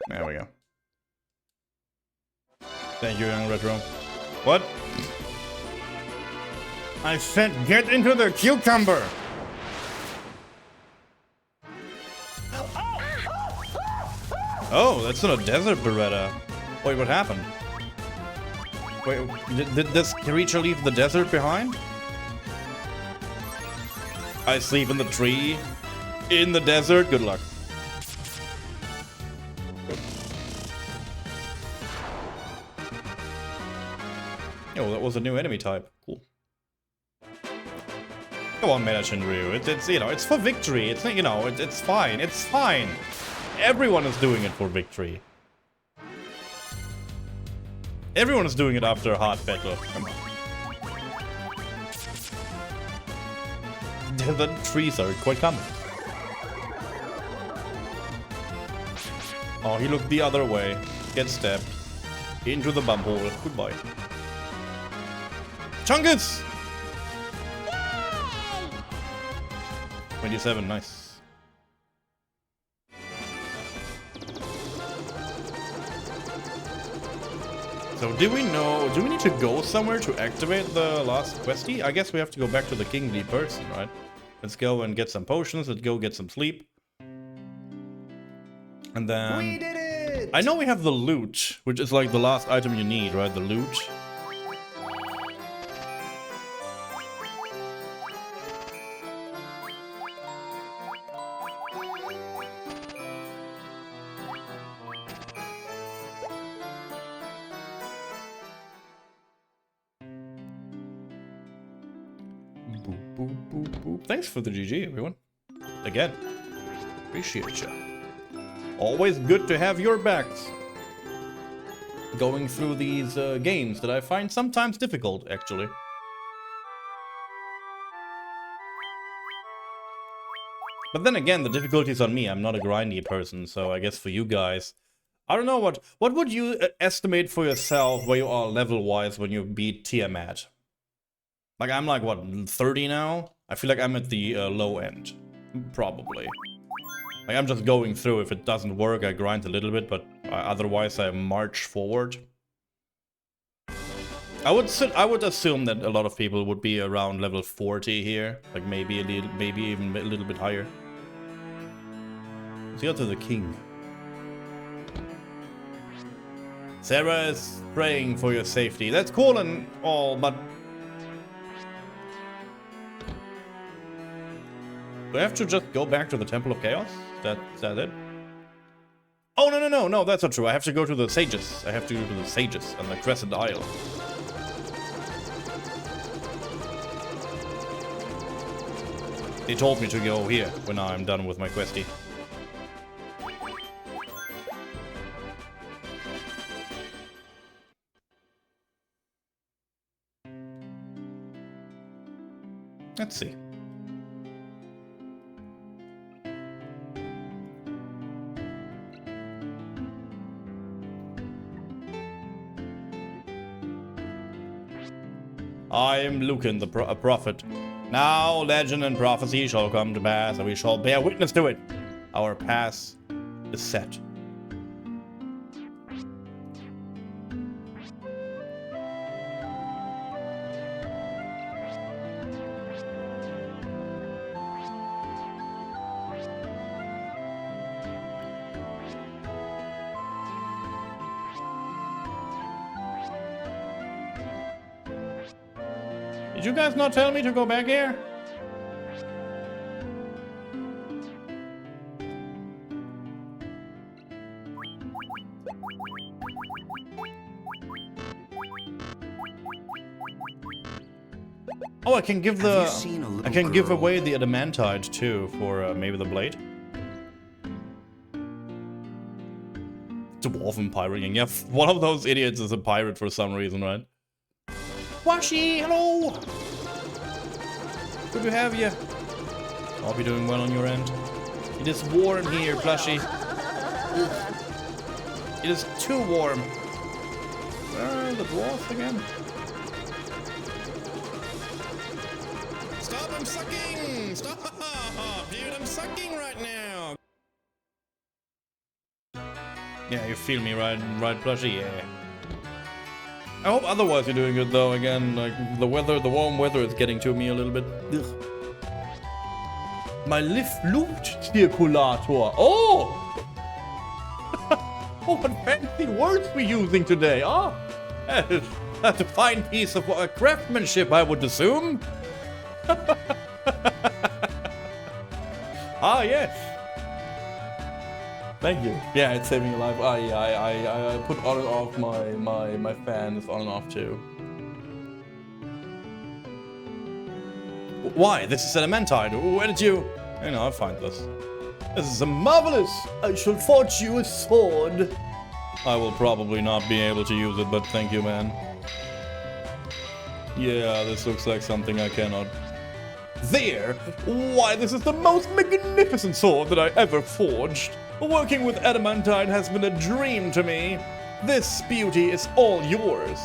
There we go. Thank you, young retro. What? I said get into the cucumber! Oh, that's not a desert Beretta. Wait, what happened? Wait, did this creature leave the desert behind? I sleep in the tree. In the desert. Good luck. Oh, that was a new enemy type. Cool. Come on, Meta Shinryu. It's you know, it's for victory. It's you know, it's fine. It's fine. Everyone is doing it for victory. Everyone is doing it after a hard battle. Come on. The trees are quite common. Oh, he looked the other way. Get stabbed. Into the bum hole. Goodbye. Chungus! 27, nice. So do we need to go somewhere to activate the last questie? I guess we have to go back to the kingly person, right? Let's go and get some potions, let's go get some sleep. And then... We did it! I know we have the loot, which is like the last item you need, right? The loot. Boop, boop, boop. Thanks for the GG, everyone. Again, appreciate you. Always good to have your backs. Going through these games that I find sometimes difficult, actually. But then again, the difficulty's on me. I'm not a grindy person, so I guess for you guys... I don't know, what would you estimate for yourself where you are level-wise when you beat Tiamat? Like, I'm like, what, 30 now? I feel like I'm at the low end. Probably. Like, I'm just going through. If it doesn't work, I grind a little bit, but otherwise I march forward. I would assume that a lot of people would be around level 40 here. Like, maybe even a little bit higher. Let's go to the king. Sarah is praying for your safety. That's cool and all, but... Do I have to just go back to the Temple of Chaos? Is that it? Oh, no, that's not true. I have to go to the Sages. I have to go to the Sages and the Crescent Isle. They told me to go here when I'm done with my questie. Let's see. I am Lucan, a prophet. Now legend and prophecy shall come to pass, and we shall bear witness to it. Our pass is set. Did you guys not tell me to go back here? Oh, I can give give away the adamantite too for maybe the blade. Dwarven pirating. Yeah, one of those idiots is a pirate for some reason, right? Washi, hello! Good to have you. I'll be doing well on your end. It is warm here, plushie. It is too warm. Where are the dwarves again? Stop, I'm sucking! Stop! Dude, I'm sucking right now! Yeah, you feel me, right, Plushie? Yeah. I hope otherwise you're doing good, though. Again, like, the warm weather is getting to me a little bit. Ugh. My Luftzirkulator. Oh! Oh, what fancy words we're using today. Ah, that's a fine piece of craftsmanship, I would assume. Ah, yes. Thank you. Yeah, it's saving your life. I put on and off my fan is on and off too. Why? This is Elementide. Where did you? You know, I'll find this. This is a marvelous. I shall forge you a sword. I will probably not be able to use it, but thank you, man. Yeah, this looks like something I cannot. There! Why, this is the most magnificent sword that I ever forged. Working with adamantine has been a dream to me. This beauty is all yours.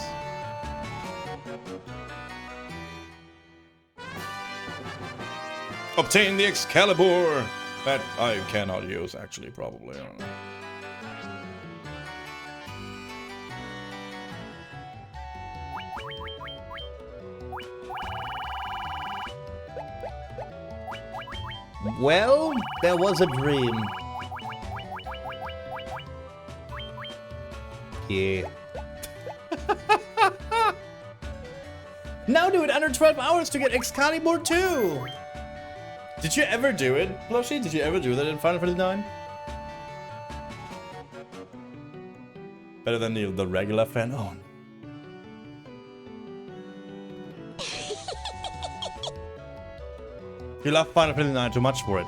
Obtain the Excalibur! That I cannot use, actually, probably. I don't know. Well, there was a dream. Yeah. Now do it under 12 hours to get Excalibur 2! Did you ever do it, Plushie? Did you ever do that in Final Fantasy IX? Better than the regular fan? Oh. You love Final Fantasy IX too much for it.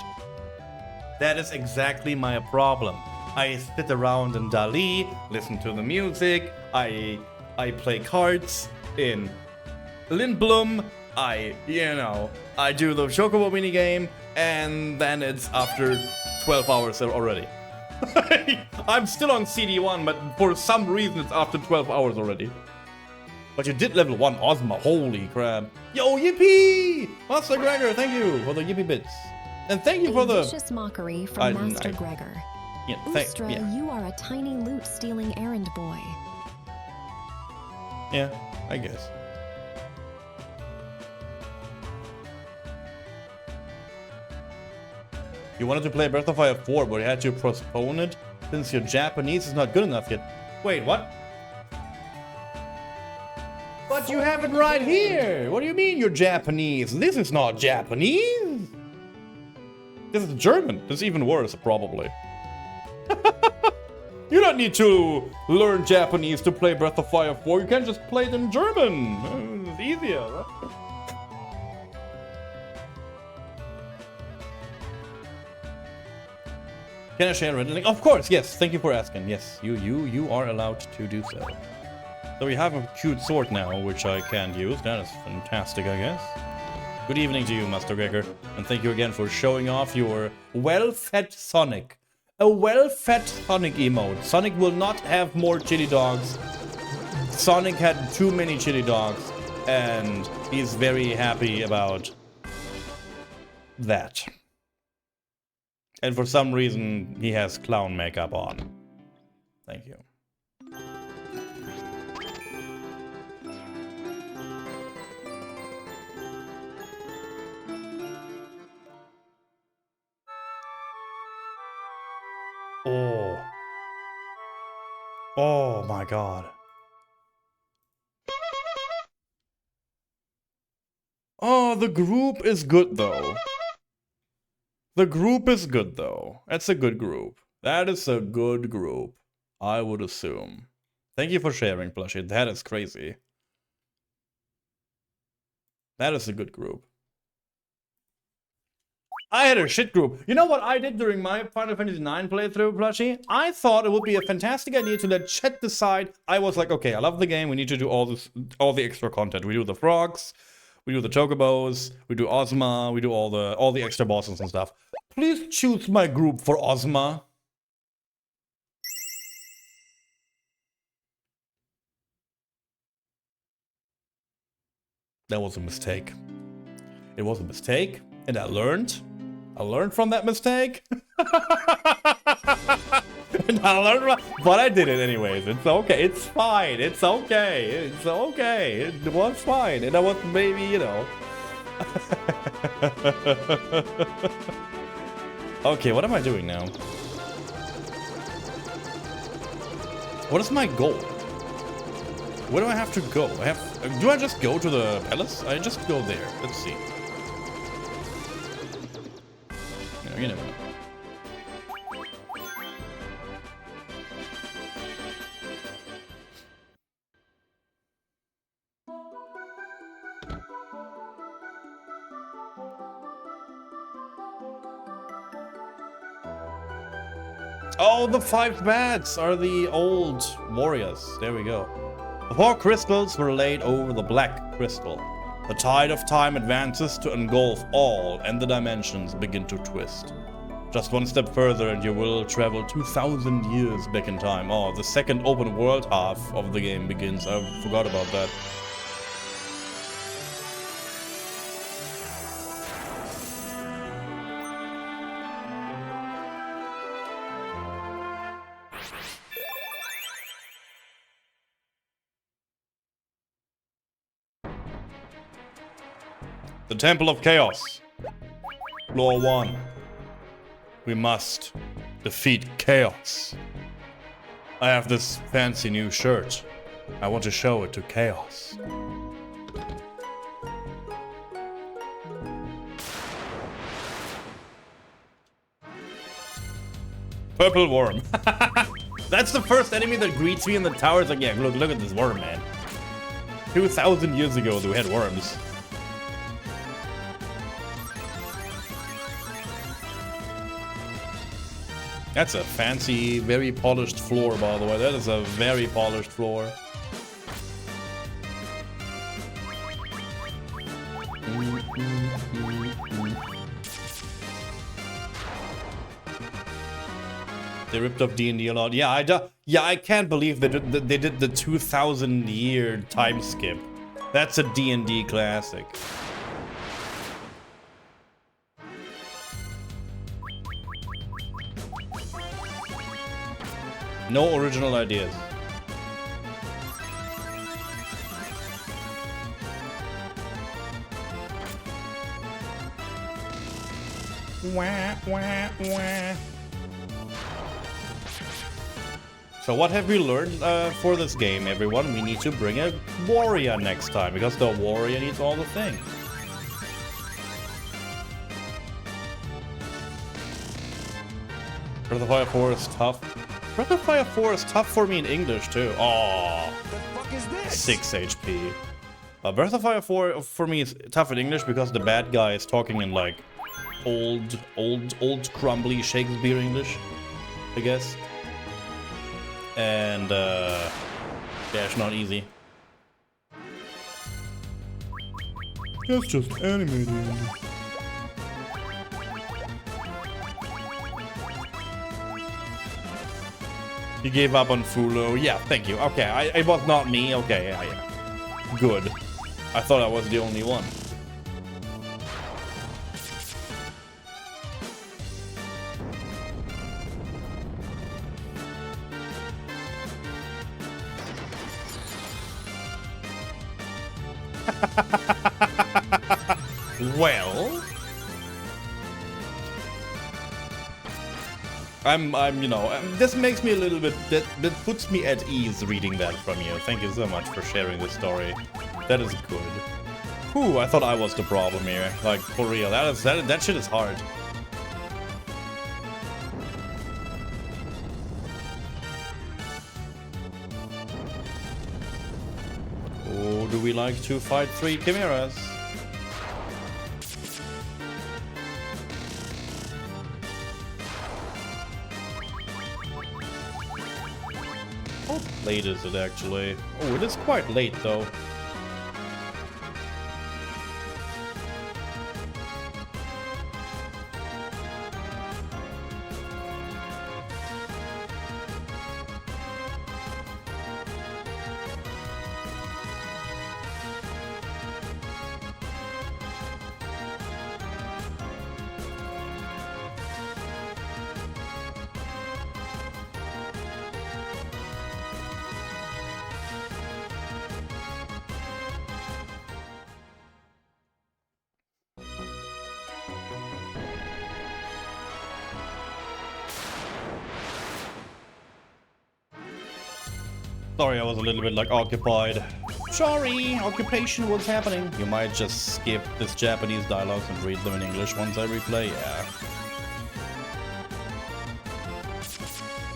That is exactly my problem. I sit around in Dali, listen to the music, I play cards in Lindblom, I do the Chocobo minigame, and then it's after 12 hours already. I'm still on CD1, but for some reason it's after 12 hours already. But you did level 1 Ozma, holy crap. Yo, yippee! Master Gregor, thank you for the yippee bits. And thank you for the... vicious mockery from Master Gregor. Yeah, Ustra, you are a tiny loot-stealing errand boy. Yeah, I guess. You wanted to play Breath of Fire 4, but you had to postpone it since your Japanese is not good enough yet. Wait, what? But you have it right here! What do you mean you're Japanese? This is not Japanese! This is German. This is even worse, probably. You don't need to learn Japanese to play Breath of Fire 4. You can just play it in German. It's easier, right? Can I share a link? Of course, yes. Thank you for asking. Yes, you are allowed to do so. So we have a cute sword now, which I can't use. That is fantastic, I guess. Good evening to you, Master Gregor. And thank you again for showing off your well-fed Sonic. A well-fed Sonic emote. Sonic will not have more chili dogs. Sonic had too many chili dogs. And he's very happy about that. And for some reason, he has clown makeup on. Thank you. Oh. Oh my god. Oh, the group is good though. The group is good though. That's a good group. That is a good group, I would assume. Thank you for sharing, Plushie. That is crazy. That is a good group. I had a shit group. You know what I did during my Final Fantasy IX playthrough, Plushie? I thought it would be a fantastic idea to let chat decide. I was like, okay, I love the game. We need to do all the extra content. We do the frogs, we do the chocobos, we do Ozma, we do all the extra bosses and stuff. Please choose my group for Ozma. That was a mistake. It was a mistake, and I learned. I learned from that mistake. But I did it anyways. It's okay. It's fine. It's okay. It's okay. It was fine. And I was maybe, you know. Okay, what am I doing now? What is my goal? Where do I have to go? Do I just go to the palace? I just go there. Let's see. No, you never know. Oh, the 5 bats are the old warriors. There we go. The 4 crystals were laid over the black crystal. The tide of time advances to engulf all, and the dimensions begin to twist. Just one step further and you will travel 2,000 years back in time. Oh, the second open world half of the game begins. I forgot about that. The Temple of Chaos. Floor 1. We must defeat Chaos. I have this fancy new shirt. I want to show it to Chaos. Purple worm. That's the first enemy that greets me in the towers. Like, yeah, look at this worm, man. 2,000 years ago, we had worms. That's a fancy, very polished floor, by the way. That is a very polished floor. They ripped up D&D a lot. Yeah, I can't believe they did the 2,000-year time skip. That's a D&D classic. No original ideas. Wah, wah, wah. So what have we learned for this game, everyone? We need to bring a warrior next time, because the warrior needs all the things. Breath of Fire 4 is tough. Breath of Fire 4 is tough for me in English too. Oh, The fuck is this? 6 HP. Breath of Fire 4 for me is tough in English because the bad guy is talking in like old crumbly Shakespeare English, I guess. And yeah, it's not easy. It's just animated. You gave up on Fulu. Yeah, thank you. Okay, it was not me. Okay, yeah. Good. I thought I was the only one. Well, I'm, you know, this makes me a little bit, that puts me at ease reading that from you. Thank you so much for sharing this story. That is good. Whew, I thought I was the problem here. Like, for real, that shit is hard. Oh, do we like to fight 3 chimeras? How late is it actually? Oh, it is quite late though. Sorry, I was a little bit like occupied. Sorry, occupation was happening. You might just skip this Japanese dialogues and read them in English once I replay, yeah.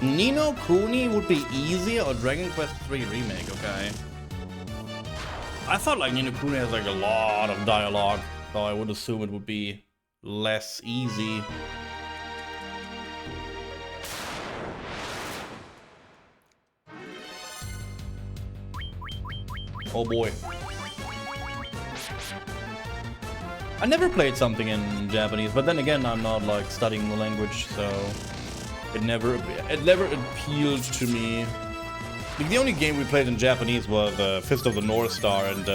Ni no Kuni would be easier or Dragon Quest III Remake, okay. I thought like Ni no Kuni has like a lot of dialogue, so I would assume it would be less easy. Oh boy. I never played something in Japanese, but then again, I'm not like studying the language, so it never appealed to me. Like, the only game we played in Japanese was Fist of the North Star, and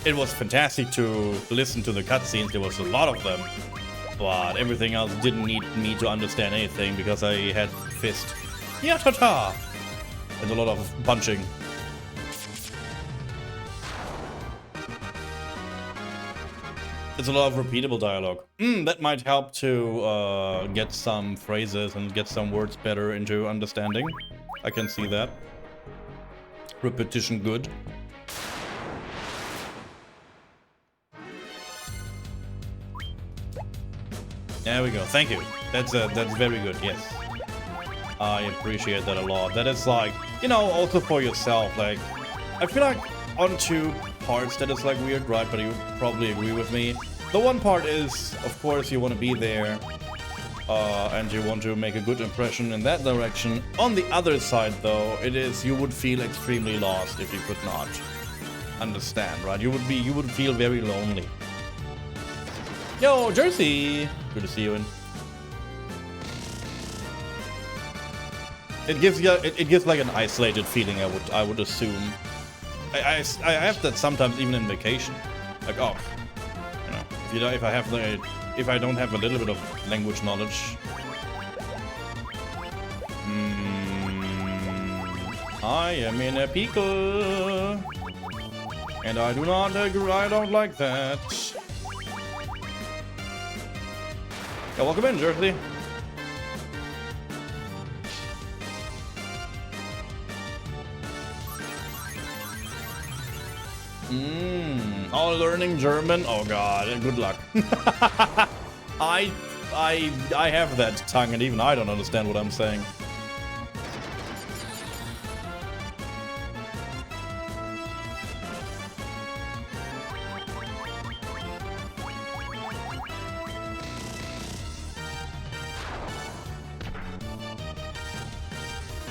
it was fantastic to listen to the cutscenes. There was a lot of them, but everything else didn't need me to understand anything because I had Fist. Yatata! And a lot of punching. It's a lot of repeatable dialogue. That might help to get some phrases and get some words better into understanding. I can see that. Repetition good. There we go. Thank you. That's very good. Yes, I appreciate that a lot. That is like, you know, also for yourself. Like, I feel like on two parts that is like weird, right? But you probably agree with me. The one part is, of course, you want to be there, and you want to make a good impression in that direction. On the other side, though, it is you would feel extremely lost if you could not understand, right? You would feel very lonely. Yo, Jersey, good to see you in. It gives like an isolated feeling. I would assume. I have that sometimes even in vacation. Like, oh, you know, if I don't have a little bit of language knowledge. I am in a pickle, and I do not agree. I don't like that. Yeah, welcome in, Jersey. All learning German. Oh god, good luck. I have that tongue, and even I don't understand what I'm saying.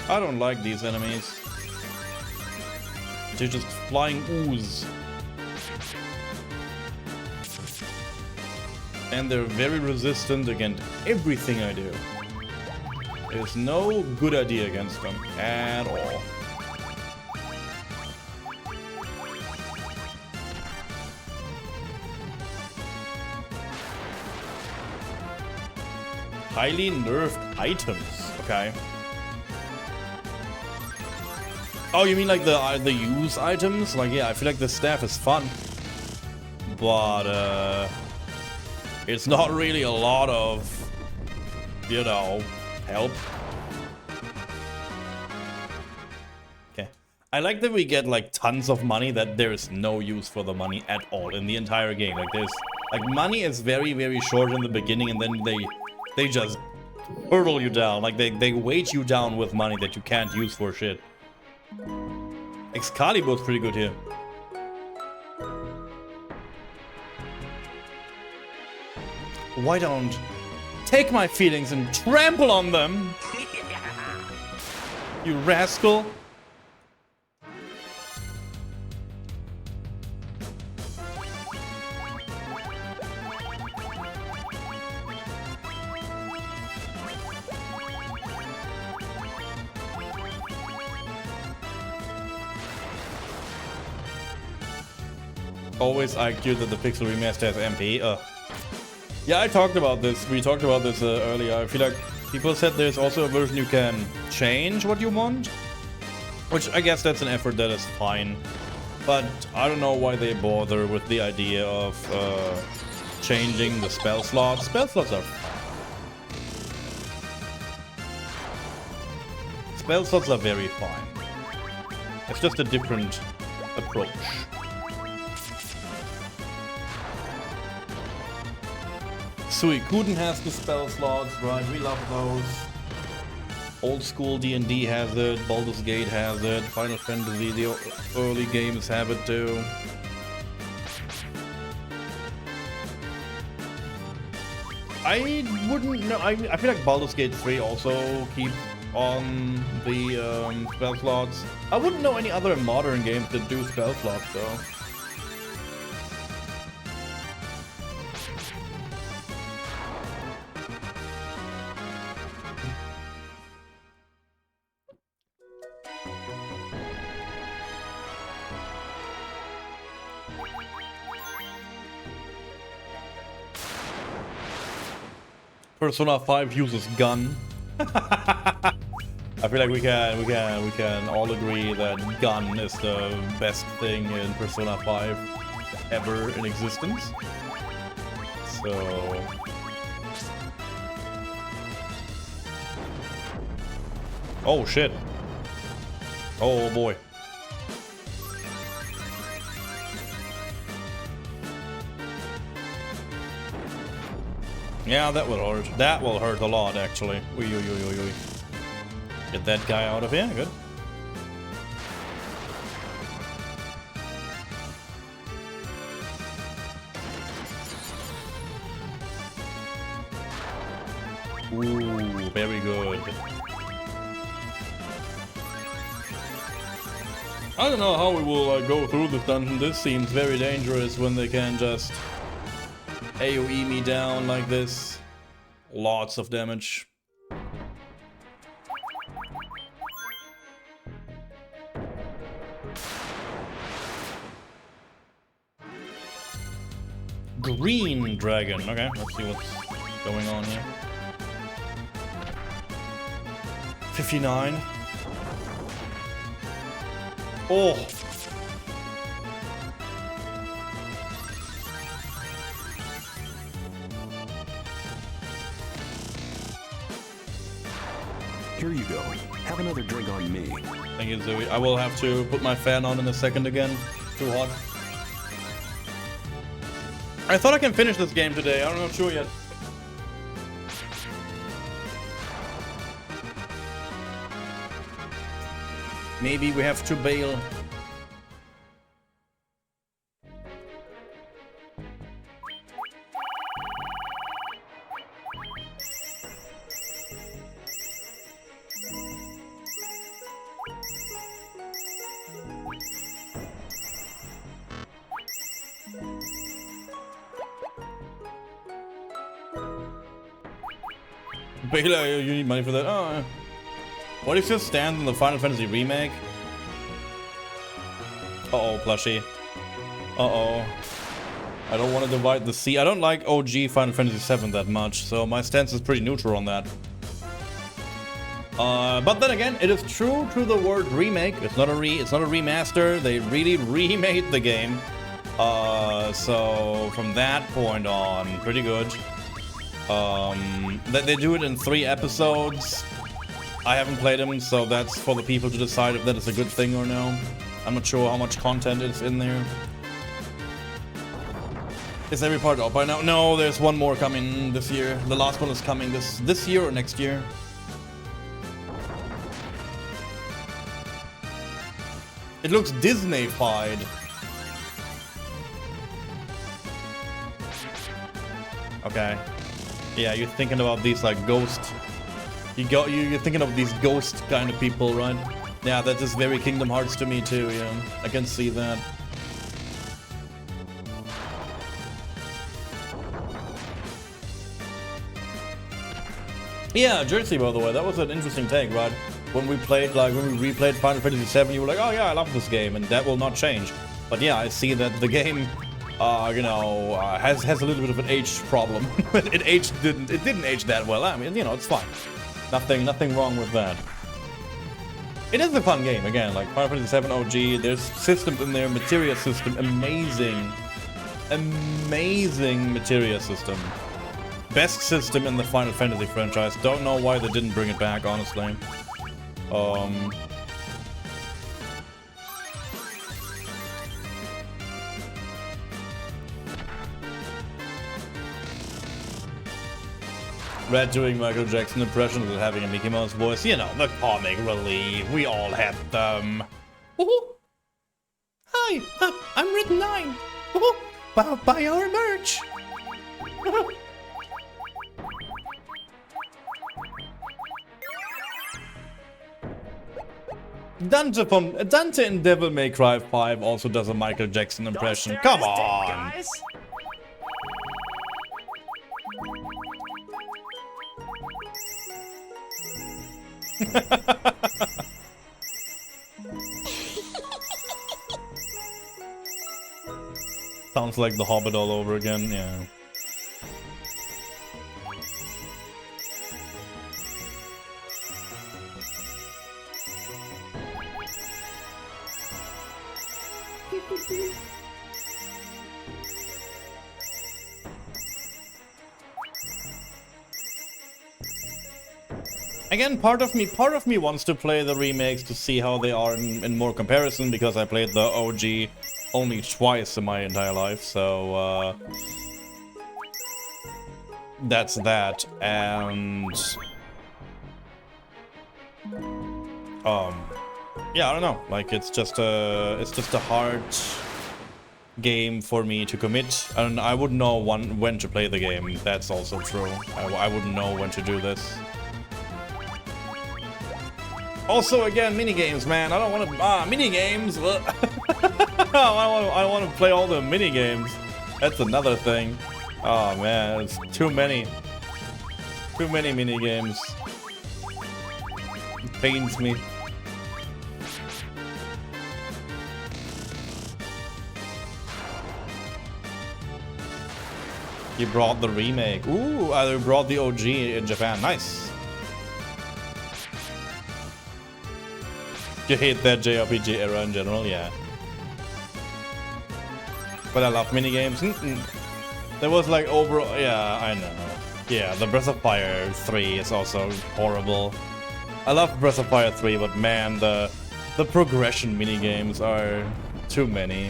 I don't like these enemies. They're just flying ooze. And they're very resistant against everything I do. There's no good idea against them at all. Highly nerfed items. Okay. Oh, you mean like the use items? Like, yeah, I feel like the staff is fun, but it's not really a lot of, you know, help. Okay. I like that we get like tons of money that there is no use for the money at all in the entire game. Like there's like money is very, very short in the beginning, and then they just hurdle you down. Like they weight you down with money that you can't use for shit. Excalibur's pretty good here. Why don't take my feelings and trample on them? You rascal. Always argue that the Pixel Remaster has MP. Yeah, I talked about this. We talked about this earlier. I feel like people said there's also a version you can change what you want, which I guess that's an effort that is fine. But I don't know why they bother with the idea of changing the spell slots. Spell slots are fine. Spell slots are very fine. It's just a different approach. Suicuden has the spell slots, right? We love those. Old school D&D has it, Baldur's Gate has it, Final Fantasy, the early games have it too. I wouldn't know, I feel like Baldur's Gate 3 also keeps on the spell slots. I wouldn't know any other modern games that do spell slots though. Persona 5 uses gun. I feel like we can all agree that gun is the best thing in Persona 5 ever in existence. So oh shit. Oh boy. Yeah, that will hurt. That will hurt a lot, actually. Oy, oy, oy, oy, oy. Get that guy out of here. Good. Ooh, very good. I don't know how we will go through this dungeon. This seems very dangerous when they can just AoE me down like this. Lots of damage. Green dragon. Okay, let's see what's going on here. 59. Oh. Here you go. Have another drink on me. Thank you, Zoe. I will have to put my fan on in a second again. Too hot. I thought I can finish this game today. I'm not sure yet. Maybe we have to bail. Bail, you need money for that. Oh. What if this stands in the Final Fantasy remake? Uh-oh, plushie. Uh-oh. I don't want to divide the sea. I don't like OG Final Fantasy VII that much, so my stance is pretty neutral on that. But then again, it is true to the word remake. It's not a remaster. They really remade the game. So from that point on, pretty good. They do it in 3 episodes. I haven't played them, so that's for the people to decide if that is a good thing or no. I'm not sure how much content is in there. Is every part out by now? No, there's one more coming this year. The last one is coming this year or next year. It looks Disney-fied. Okay. Yeah, you're thinking about these like ghost. You're thinking of these ghost kind of people, right? Yeah, that is very Kingdom Hearts to me too. Yeah, I can see that. Yeah, Jersey, by the way, that was an interesting take, right? When we replayed Final Fantasy VII, you were like, oh yeah, I love this game, and that will not change. But yeah, I see that the game, has a little bit of an age problem. It didn't age that well. I mean, it's fine. Nothing wrong with that. It is a fun game, again, like Final Fantasy VII OG, there's systems in there, materia system, amazing materia system. Best system in the Final Fantasy franchise. Don't know why they didn't bring it back, honestly. Red doing Michael Jackson impressions and having a Mickey Mouse voice. You know, the comic relief. We all had them. Woohoo! Hi, I'm Red 9. Woohoo! Buy our merch. Woohoo! Dante in Devil May Cry 5 also does a Michael Jackson impression. Come on! Guys. Sounds like The Hobbit all over again, yeah. Again, part of me wants to play the remakes to see how they are in more comparison, because I played the OG only twice in my entire life, so that's that. And yeah, I don't know, like it's just a hard game for me to commit, and I wouldn't know when to play the game. That's also true. I wouldn't know when to do this. Also, again, minigames, man. I don't want to... minigames! I want to play all the minigames. That's another thing. Oh, man. It's too many. Too many minigames. It pains me. You brought the remake. Ooh, I brought the OG in Japan. Nice. You hate that JRPG era in general, yeah. But I love minigames. There was like overall, yeah, I know. Yeah, the Breath of Fire 3 is also horrible. I love Breath of Fire 3, but man, the progression minigames are too many.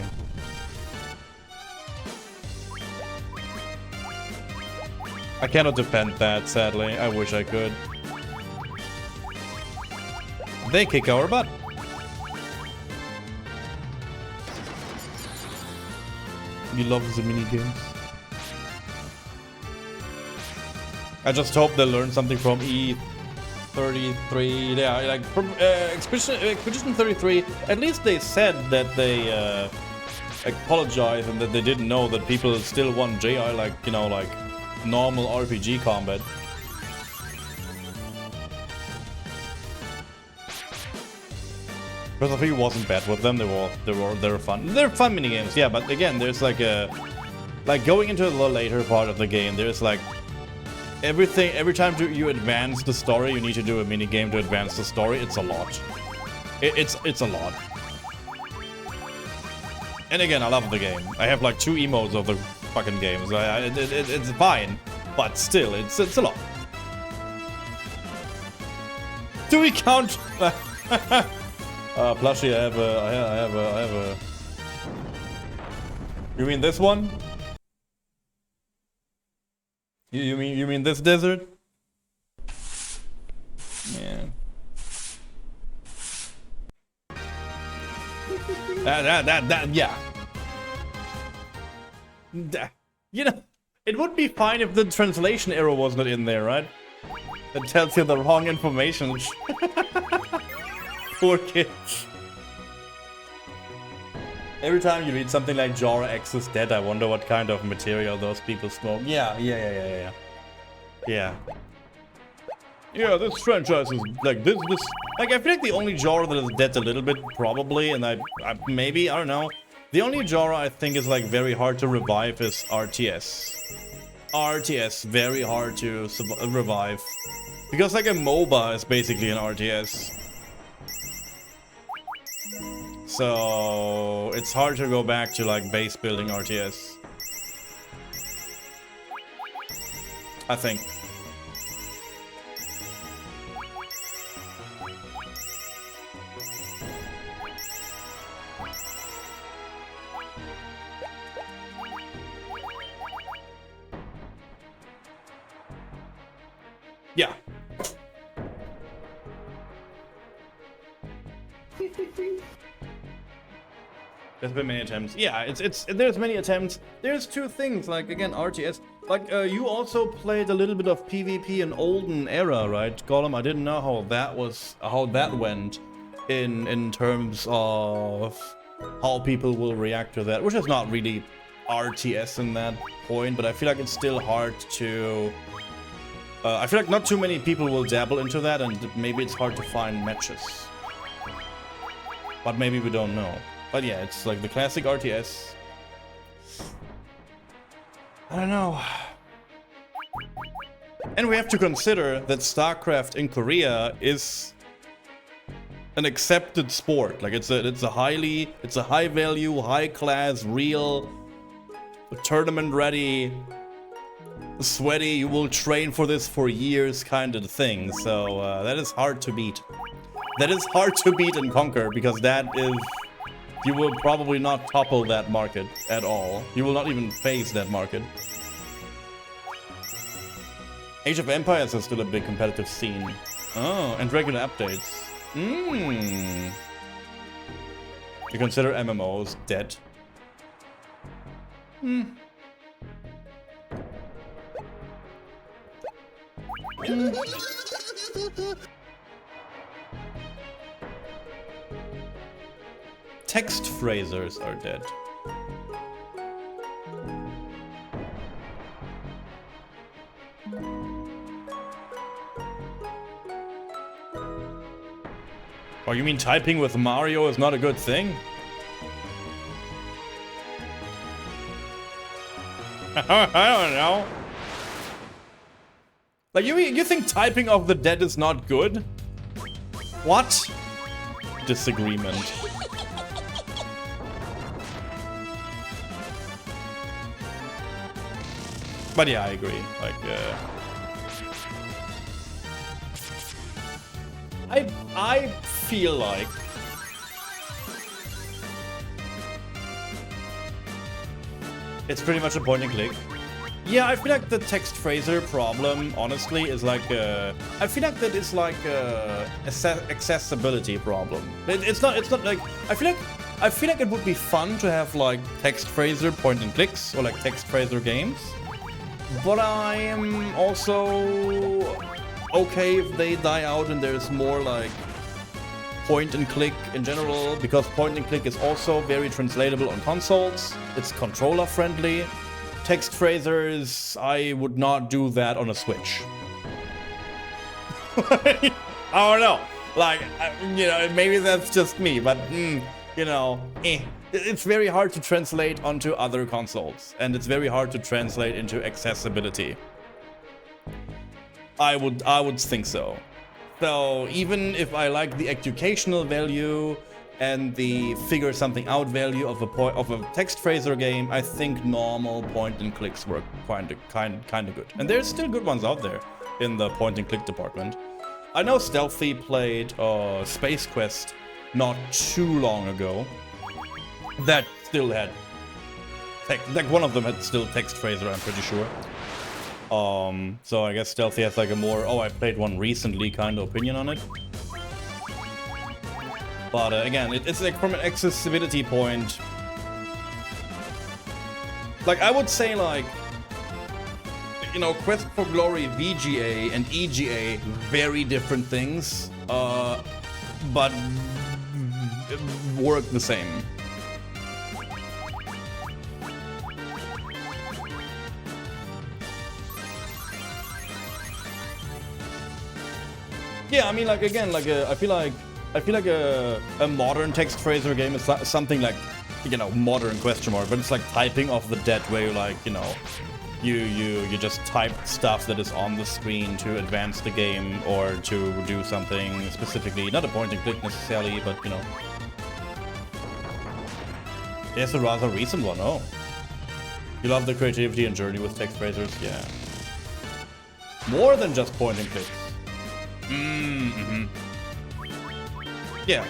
I cannot defend that, sadly. I wish I could. They kick our butt. You love the minigames. I just hope they learn something from E33. Yeah, like from Expedition 33. At least they said that they apologized and that they didn't know that people still want JI, like, you know, like normal RPG combat. Breath of Fire wasn't bad with them. They were fun. They're fun minigames, yeah. But again, there's like going into the later part of the game. There's like every time you advance the story, you need to do a minigame to advance the story. It's a lot. It's a lot. And again, I love the game. I have like 2 emotes of the fucking games. It's fine, but still, it's a lot. Do we count? Plushie, I have a... You mean this one? You mean this desert? Yeah. Yeah. You know, it would be fine if the translation error was not in there, right? It tells you the wrong information. Poor kids. Every time you read something like Jorah X is dead, I wonder what kind of material those people smoke. Yeah. Yeah, this franchise is like this. Like, I feel like the only Jorah that is dead a little bit, probably, and maybe, I don't know. The only Jorah I think is like very hard to revive is RTS. RTS, very hard to revive. Because like a MOBA is basically an RTS. So it's hard to go back to like base building RTS. I think. Yeah. There's been many attempts. Yeah, there's many attempts. There's two things, like again, RTS. Like you also played a little bit of PvP in olden era, right, Gollum? I didn't know how that went in terms of how people will react to that, which is not really RTS in that point, but I feel like it's still hard to. I feel like not too many people will dabble into that, and maybe it's hard to find matches. But maybe we don't know. But yeah, it's like the classic RTS. I don't know. And we have to consider that StarCraft in Korea is an accepted sport. Like it's a high value, high class, real, tournament ready, sweaty, you will train for this for years kind of thing. So that is hard to beat. That is hard to beat and conquer, because that is, you will probably not topple that market at all. You will not even face that market. Age of Empires is still a big competitive scene. Oh, and regular updates. You consider MMOs dead? Text phrasers are dead. Oh, you mean typing with Mario is not a good thing? I don't know. Like, you think typing of the dead is not good? What? Disagreement. But yeah, I agree. Like, I feel like it's pretty much a point and click. Yeah, I feel like the text phraser problem, honestly, is like I feel like that is like a accessibility problem. It's not like I feel like it would be fun to have like text phraser point and clicks or like text phraser games. But I am also okay if they die out and there's more like point and click in general, because point and click is also very translatable on consoles. It's controller friendly. Text phrasers, I would not do that on a Switch. I don't know. Like, you know, maybe that's just me, but you know, it's very hard to translate onto other consoles, and it's very hard to translate into accessibility. I would think so. So even if I like the educational value and the figure something out value of a text phraser game, I think normal point and clicks work kind of good. And there's still good ones out there in the point and click department. I know Stealthy played Space Quest not too long ago. That still had like one of them had still text phraser, I'm pretty sure. So I guess Stealthy has like a more, I played one recently kind of opinion on it. But again, it's like from an accessibility point. Like I would say like, you know, Quest for Glory VGA and EGA, very different things, but work the same. Yeah, I mean, like again, like I feel like a modern text phraser game is something like, you know, modern question mark, but it's like typing of the dead, where you like, you know, you just type stuff that is on the screen to advance the game or to do something specifically, not a point and click necessarily, but you know. Yes, a rather recent one. Oh, you love the creativity and journey with text phrasers, yeah. More than just point and clicks. Yeah.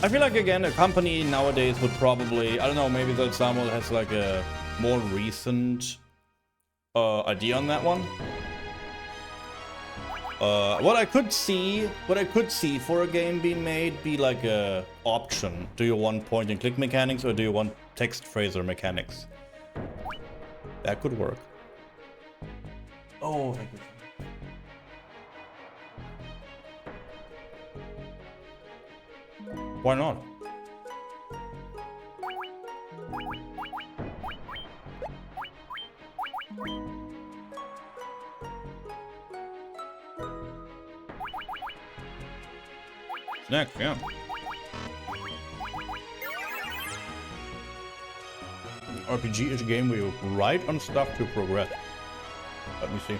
I feel like, again, a company nowadays would probably, I don't know, maybe that Samuel has like a more recent idea on that one. What I could see for a game being made be like a option. Do you want point and click mechanics or do you want text phaser mechanics? That could work. Oh, thank you. Why not? Next, yeah. RPG is a game where you write on stuff to progress. Let me see.